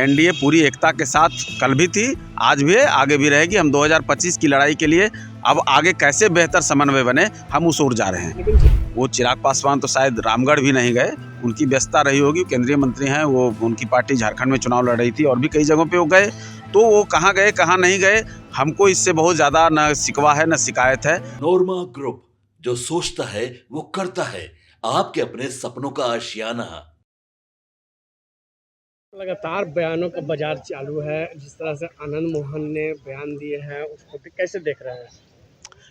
NDA पूरी एकता के साथ कल भी थी, आज भी है, आगे भी रहेगी। हम 2025 की लड़ाई के लिए अब आगे कैसे बेहतर समन्वय बने, हम उस ओर जा रहे हैं। वो चिराग पासवान तो शायद रामगढ़ भी नहीं गए, उनकी व्यस्तता रही होगी, केंद्रीय मंत्री हैं वो, उनकी पार्टी झारखंड में चुनाव लड़ रही थी और भी कई जगहों पे वो गए, तो वो कहाँ गए कहाँ नहीं गए, हमको इससे बहुत ज़्यादा न शिकवा है न शिकायत है। नोरमा ग्रुप, जो सोचता है वो करता है, आपके अपने सपनों का आशियाना। लगातार बयानों का बाजार चालू है। जिस तरह से आनंद मोहन ने बयान दिए हैं उसको भी कैसे देख रहे हैं?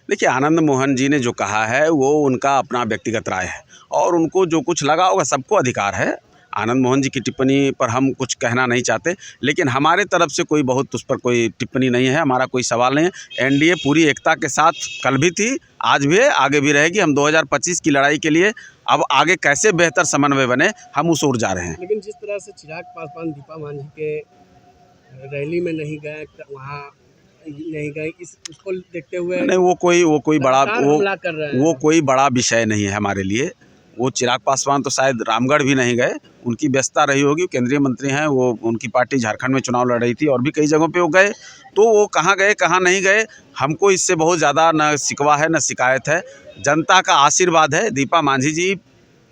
देखिए, आनंद मोहन जी ने जो कहा है वो उनका अपना व्यक्तिगत राय है और उनको जो कुछ लगा होगा, सबको अधिकार है। आनंद मोहन जी की टिप्पणी पर हम कुछ कहना नहीं चाहते, लेकिन हमारे तरफ से कोई बहुत उस पर कोई टिप्पणी नहीं है, हमारा कोई सवाल नहीं है। एनडीए पूरी एकता के साथ कल भी थी, आज भी है, आगे भी रहेगी। हम 2025 की लड़ाई के लिए अब आगे कैसे बेहतर समन्वय बने, हम उस ओर जा रहे हैं। लेकिन जिस तरह से चिराग पासवान दीपा मांझी के रैली में नहीं गए, वहाँ नहीं गए, इस उसको देखते हुए नहीं, वो कोई बड़ा हमला कर रहे हैं। वो कोई बड़ा विषय नहीं है हमारे लिए। वो चिराग पासवान तो शायद रामगढ़ भी नहीं गए, उनकी व्यस्तता रही होगी, केंद्रीय मंत्री हैं वो, उनकी पार्टी झारखंड में चुनाव लड़ रही थी और भी कई जगहों पे वो गए, तो वो कहाँ गए कहाँ नहीं गए, हमको इससे बहुत ज़्यादा न शिकवा है न शिकायत है। जनता का आशीर्वाद है। दीपा मांझी जी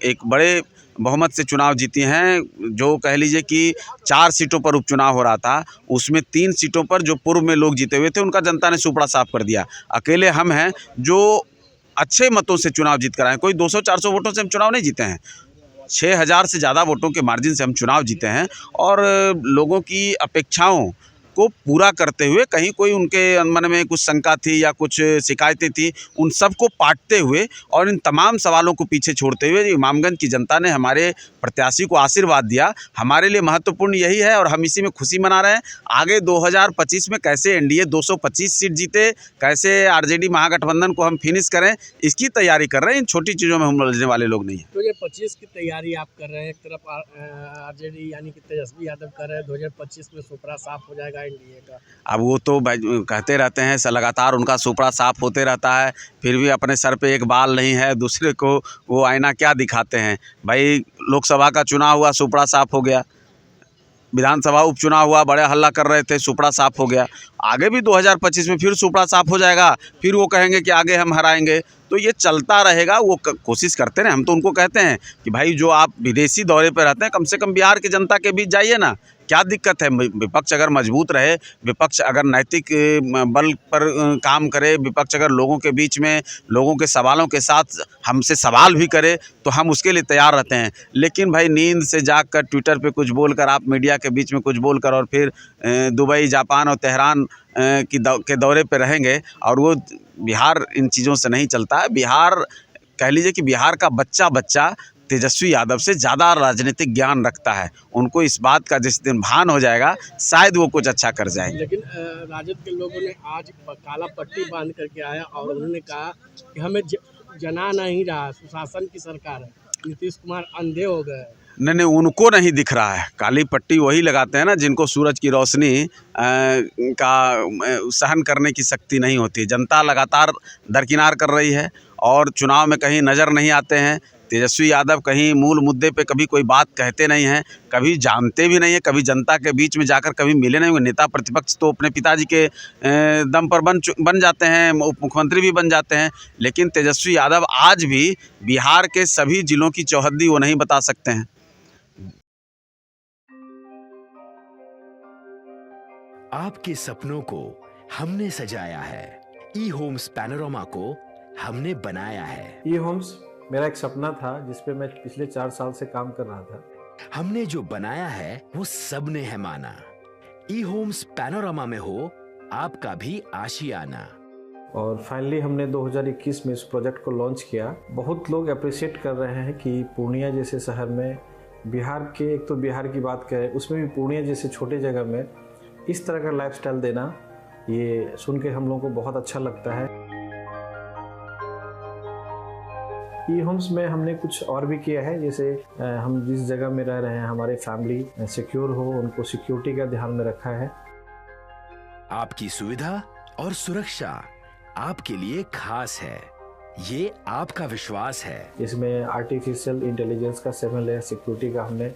एक बड़े बहुमत से चुनाव जीती हैं, जो कह लीजिए कि 4 सीटों पर उपचुनाव हो रहा था, उसमें 3 सीटों पर जो पूर्व में लोग जीते हुए थे उनका जनता ने सुपड़ा साफ कर दिया। अकेले हम हैं जो अच्छे मतों से चुनाव जीत कर आए, कोई 200-400 वोटों से हम चुनाव नहीं जीते हैं, 6000 से ज़्यादा वोटों के मार्जिन से हम चुनाव जीते हैं और लोगों की अपेक्षाओं को पूरा करते हुए, कहीं कोई उनके मन में कुछ शंका थी या कुछ शिकायतें थी, उन सब को पाटते हुए और इन तमाम सवालों को पीछे छोड़ते हुए इमामगंज की जनता ने हमारे प्रत्याशी को आशीर्वाद दिया। हमारे लिए महत्वपूर्ण यही है और हम इसी में खुशी मना रहे हैं। आगे 2025 में कैसे एनडीए 225 सीट जीते, कैसे आरजेडी महागठबंधन को हम फिनिश करें, इसकी तैयारी कर रहे हैं। इन छोटी चीज़ों में हम उलझने वाले लोग नहीं हैं। 2025 की तैयारी आप कर रहे हैं, एक तरफ आरजेडी यानी कि तेजस्वी यादव कर रहे हैं, 2025 में सुपड़ा साफ हो जाएगा एनडीए का। अब वो तो कहते रहते हैं, लगातार उनका सुपड़ा साफ होते रहता है, फिर भी अपने सर पे एक बाल नहीं है, दूसरे को वो आईना क्या दिखाते हैं भाई। लोकसभा का चुनाव हुआ, सुपड़ा साफ हो गया, विधानसभा उपचुनाव हुआ, बड़े हल्ला कर रहे थे, सुपड़ा साफ हो गया। आगे भी 2025 में फिर सुपड़ा साफ हो जाएगा, फिर वो कहेंगे कि आगे हम हराएंगे, तो ये चलता रहेगा। वो कोशिश करते हैं, हम तो उनको कहते हैं कि भाई जो आप विदेशी दौरे पर रहते हैं, कम से कम बिहार की जनता के बीच जाइए ना, क्या दिक्कत है। विपक्ष अगर मजबूत रहे, विपक्ष अगर नैतिक बल पर काम करे, विपक्ष अगर लोगों के बीच में लोगों के सवालों के साथ हमसे सवाल भी करे, तो हम उसके लिए तैयार रहते हैं। लेकिन भाई नींद से जाग कर ट्विटर पे कुछ बोलकर, आप मीडिया के बीच में कुछ बोलकर और फिर दुबई, जापान और तेहरान के दौरे पे रहेंगे, और वो बिहार इन चीज़ों से नहीं चलता है। बिहार कह लीजिए कि बिहार का बच्चा तेजस्वी यादव से ज़्यादा राजनीतिक ज्ञान रखता है। उनको इस बात का जिस दिन भान हो जाएगा, शायद वो कुछ अच्छा कर जाएंगे। लेकिन राजद के लोगों ने आज काला पट्टी बांध करके आया और उन्होंने कहा कि हमें जना नहीं रहा, सुशासन की सरकार है, नीतीश कुमार अंधे हो गए। नहीं, उनको नहीं दिख रहा है। काली पट्टी वही लगाते हैं ना जिनको सूरज की रोशनी का सहन करने की शक्ति नहीं होती। जनता लगातार दरकिनार कर रही है और चुनाव में कहीं नज़र नहीं आते हैं। तेजस्वी यादव कहीं मूल मुद्दे पे कभी कोई बात कहते नहीं हैं, कभी जानते भी नहीं हैं, कभी जनता के बीच में जाकर कभी मिले नहीं हुए। नेता प्रतिपक्ष तो अपने पिताजी के दम पर बन जाते हैं, उप मुख्यमंत्री भी बन जाते हैं, लेकिन तेजस्वी यादव आज भी बिहार के सभी जिलों की चौहद्दी वो नहीं बता सकते हैं। आपके सपनों को हमने सजाया है, ई होम्स पैनोरमा को हमने बनाया है। ई होम्स मेरा एक सपना था जिस पे मैं पिछले 4 साल से काम कर रहा था। हमने जो बनाया है वो सबने है माना। ई होम्स पैनोरमा में हो आपका भी आशियाना। और फाइनली हमने 2021 में इस प्रोजेक्ट को लॉन्च किया। बहुत लोग अप्रिशिएट कर रहे हैं कि पूर्णिया जैसे शहर में, बिहार के, एक तो बिहार की बात करें उसमें भी पूर्णिया जैसे छोटे जगह में इस तरह का लाइफस्टाइल देना, ये सुन के हम लोगों को बहुत अच्छा लगता है। ई होम्स में हमने कुछ और भी किया है, जैसे हम जिस जगह में रह रहे हैं हमारे फैमिली सिक्योर हो, उनको सिक्योरिटी का ध्यान में रखा है। आपकी सुविधा और सुरक्षा आपके लिए खास है, ये आपका विश्वास है। इसमें आर्टिफिशियल इंटेलिजेंस का 7 लेयर सिक्योरिटी का हमने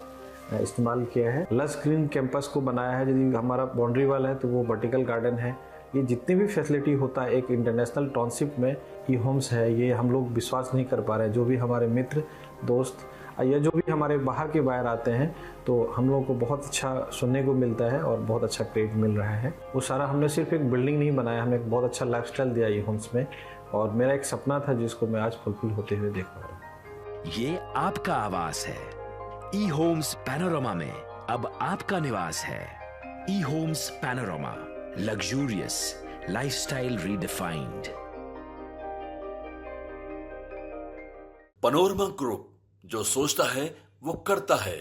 इस्तेमाल किया है। लस ग्रीन कैंपस को बनाया है। यदि हमारा बाउंड्री वाल है तो वो वर्टिकल गार्डन है। ये जितनी भी फैसिलिटी होता है एक इंटरनेशनल टाउनशिप में ई होम्स है, ये हम लोग विश्वास नहीं कर पा रहे हैं। जो भी हमारे मित्र दोस्त या जो भी हमारे बाहर के बाहर आते हैं तो हम लोगों को बहुत अच्छा सुनने को मिलता है और बहुत अच्छा क्रेडिट मिल रहा है। वो सारा हमने सिर्फ एक बिल्डिंग नहीं बनाया, हमें एक बहुत अच्छा लाइफस्टाइल दिया ई होम्स में, और मेरा एक सपना था जिसको मैं आज फुलफिल होते हुए देख पा रहा हूँ। ये आपका आवास है। ई होम्स पैनोरमा में अब आपका निवास है। E Homes Panorama, luxurious lifestyle redefined. Panorama Group, जो सोचता है वो करता है।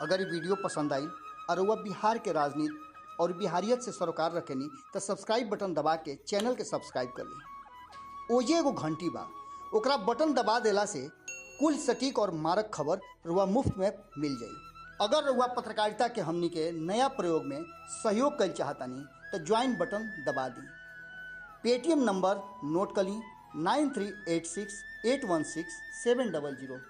अगर ये वीडियो पसंद आई और वह बिहार के राजनीति और बिहारियत से सरोकार रखेनी तो सब्सक्राइब बटन दबा के चैनल के सब्सक्राइब कर ली। ओजे एगो घंटी बा, ओकरा बटन दबा देला से कुल सटीक और मारक खबर रुआ मुफ्त में मिल जाई। अगर रुआ पत्रकारिता के हमनी के नया प्रयोग में सहयोग कर चाहतानी तो ज्वाइन बटन दबा दी। पेटीएम नंबर नोट कर ली 9386 816 700।